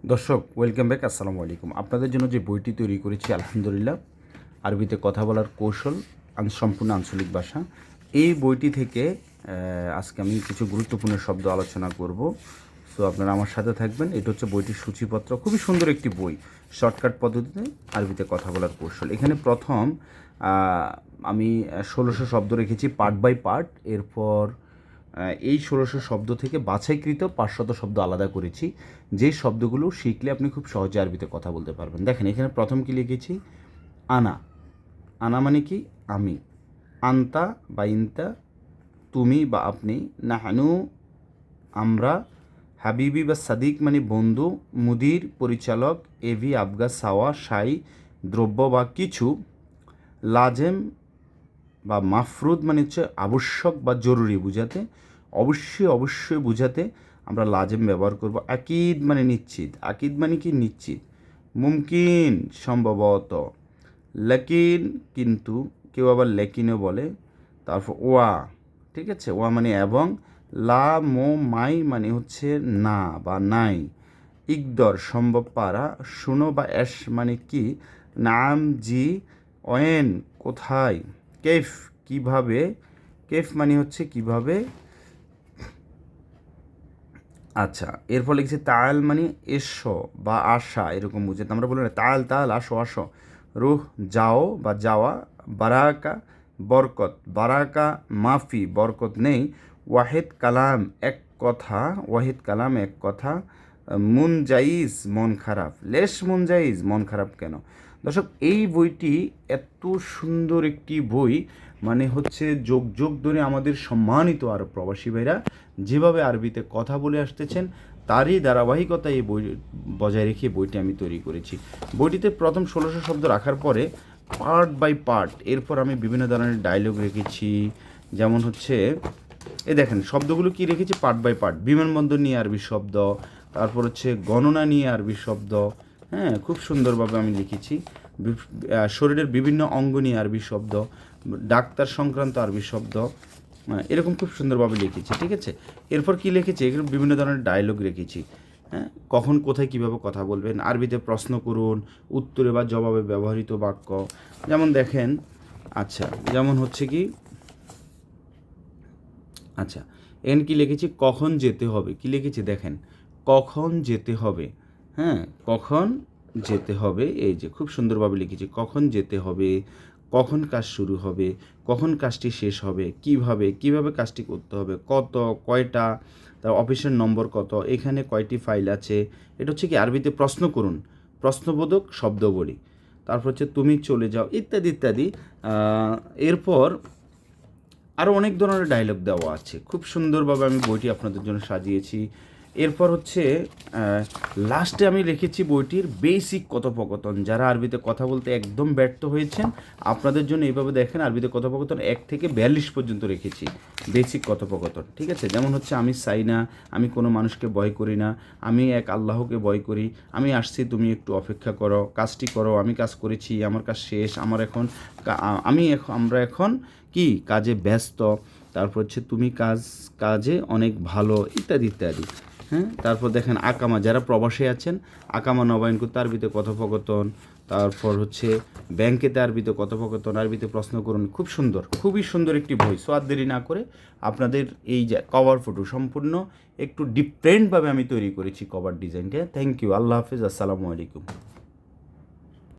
দর্শক welcome back, আসসালামু আলাইকুম। আপনাদের জন্য যে বইটি তৈরি করেছি আলহামদুলিল্লাহ, আরবিতে কথা বলার কৌশল, সম্পূর্ণ আঞ্চলিক ভাষা। এই বইটি থেকে আজকে আমি কিছু গুরুত্বপূর্ণ শব্দ আলোচনা করব। সো আপনারা আমার সাথে থাকবেন। এটা হচ্ছে বইটির সূচিপত্র, খুবই সুন্দর একটি বই, শর্টকাট পদ্ধতিতে আরবিতে কথা বলার কৌশল। এখানে প্রথম আমি 1600 শব্দ রেখেছি পার্ট বাই পার্ট। এরপর এই 1600 শব্দ থেকে বাছাইকৃত 500 শব্দ আলাদা করেছি, যে শব্দগুলো শিখলে আপনি খুব সহজে আরবিতে কথা বলতে পারবেন। দেখেন এখানে প্রথম কি লিখেছি, আনা। আনা মানে কি আমি, আন্তা বা ইন্তা তুমি বা আপনি, নাহানু আমরা, হাবিবি বা সাদিক মানে বন্ধু, মুদির পরিচালক, এভি আবগা সাওয়া সাই দ্রব্য বা কিছু, লাজেম বা মাফরুদ মানে হচ্ছে আবশ্যক বা জরুরি বুঝাতে, অবশ্যই বুঝাতে আমরা লাজেম ব্যবহার করব। আকিদ মানে নিশ্চিত, আকিদ মানে কি নিশ্চিত। মুমকিন সম্ভবত, লেকিন কিন্তু, কেউ আবার লেকিনও বলে। তারপর ওয়া, ঠিক আছে, ওয়া মানে এবং। লা মো মাই মানে হচ্ছে না বা নাই। ইকদর সম্ভব পারা, শুনো বা এস মানে কি, নাম জি, ওয়েন কোথায়, কেফ কিভাবে, কেফ মানে হচ্ছে কিভাবে। আচ্ছা, এরপর লিখছি তাল মানে এসো বা আসা, এরকম বুঝে আমরা বলি না তাল তাল আসো আসো। রুহ যাও বা যাওয়া, বারাকা বরকত, বারাকা মাফি বরকত নেই। ওয়াহিদ কালাম এক কথা, ওয়াহিদ কালাম এক কথা। মুনজাইজ মন খারাপ, লেশ মুনজাইজ মন খারাপ কেন। দর্শক এই বইটি এত সুন্দর একটি বই, মানে হচ্ছে যোগ যোগ ধরে আমাদের সম্মানিত আর প্রবাসী ভাইরা যেভাবে আরবিতে কথা বলে আসতেছেন তারই ধারাবাহিকতা এই বই বজায় রেখে বইটি আমি তৈরি করেছি। বইটিতে প্রথম 1600 শব্দ রাখার পরে পার্ট বাই পার্ট এরপর আমি বিভিন্ন ধরনের ডায়লগ রেখেছি। যেমন হচ্ছে এই দেখেন শব্দগুলো কি রেখেছি পার্ট বাই পার্ট। বিমানবন্দর নিয়ে আরবি শব্দ, তারপর হচ্ছে গণনা নিয়ে আরবি শব্দ, হ্যাঁ খুব সুন্দরভাবে আমি লিখেছি। শরীরের বিভিন্ন অঙ্গ নিয়ে আরবি শব্দ, ডাক্তার সংক্রান্ত আরবি শব্দ, এরকম খুব সুন্দরভাবে লিখেছি, ঠিক আছে। এরপর কি লিখেছি, এখানে বিভিন্ন ধরনের ডায়লগ রেখেছি। হ্যাঁ, কখন কোথায় কীভাবে কথা বলবেন, আরবিতে প্রশ্ন করুন, উত্তরে বা জবাবে ব্যবহৃত বাক্য। যেমন দেখেন, আচ্ছা যেমন হচ্ছে কি, আচ্ছা এখানে কী লিখেছি, কখন যেতে হবে, কী লিখেছি দেখেন, কখন যেতে হবে। হ্যাঁ, কখন যেতে হবে, এই যে খুব সুন্দরভাবে লিখেছি, কখন যেতে হবে, কখন কাজ শুরু হবে, কখন কাজটি শেষ হবে, কিভাবে কাজটি করতে হবে, কত কয়টা, তার অফিসের নম্বর কত, এখানে কয়টি ফাইল আছে। এটা হচ্ছে কি আরবিতে প্রশ্ন করুন, প্রশ্নবোধক শব্দবলী। তারপর হচ্ছে তুমি চলে যাও, ইত্যাদি ইত্যাদি। এরপর আরও অনেক ধরনের ডায়লগ দেওয়া আছে, খুব সুন্দরভাবে আমি বইটি আপনাদের জন্য সাজিয়েছি। এরপর হচ্ছে লাস্টে আমি লিখেছি বইটির বেসিক কথোপকথন। যারা আরবিতে কথা বলতে একদম ব্যর্থ হয়েছেন আপনাদের জন্য এইভাবে দেখেন, আরবিতে কথোপকথন 1 থেকে 42 পর্যন্ত রেখেছি বেসিক কথোপকথন, ঠিক আছে। যেমন হচ্ছে আমি চাই না, আমি কোনো মানুষকে ভয় করি না, আমি এক আল্লাহকে ভয় করি, আমি আসছি তুমি একটু অপেক্ষা করো, কাজটি করো, আমি কাজ করেছি, আমার কাজ শেষ, আমার এখন আমরা এখন কি কাজে ব্যস্ত। তারপর হচ্ছে তুমি কাজে অনেক ভালো, ইত্যাদি ইত্যাদি। হ্যাঁ, তারপর দেখেন আকামা, যারা প্রবাসে আছেন আকামা নবায়ন করতে আরবিতে কথোপকথন। তারপর হচ্ছে ব্যাংকেতে আরবিতে কথোপকথন, আরবিতে প্রশ্ন করুন। খুব সুন্দর, খুবই সুন্দর একটি বই। সো আর দেরি না করে আপনাদের এই যে কভার ফটো সম্পূর্ণ একটু ডিফারেন্টভাবে আমি তৈরি করেছি কভার ডিজাইনটা। থ্যাংক ইউ, আল্লাহ হাফিজ, আসসালামু আলাইকুম।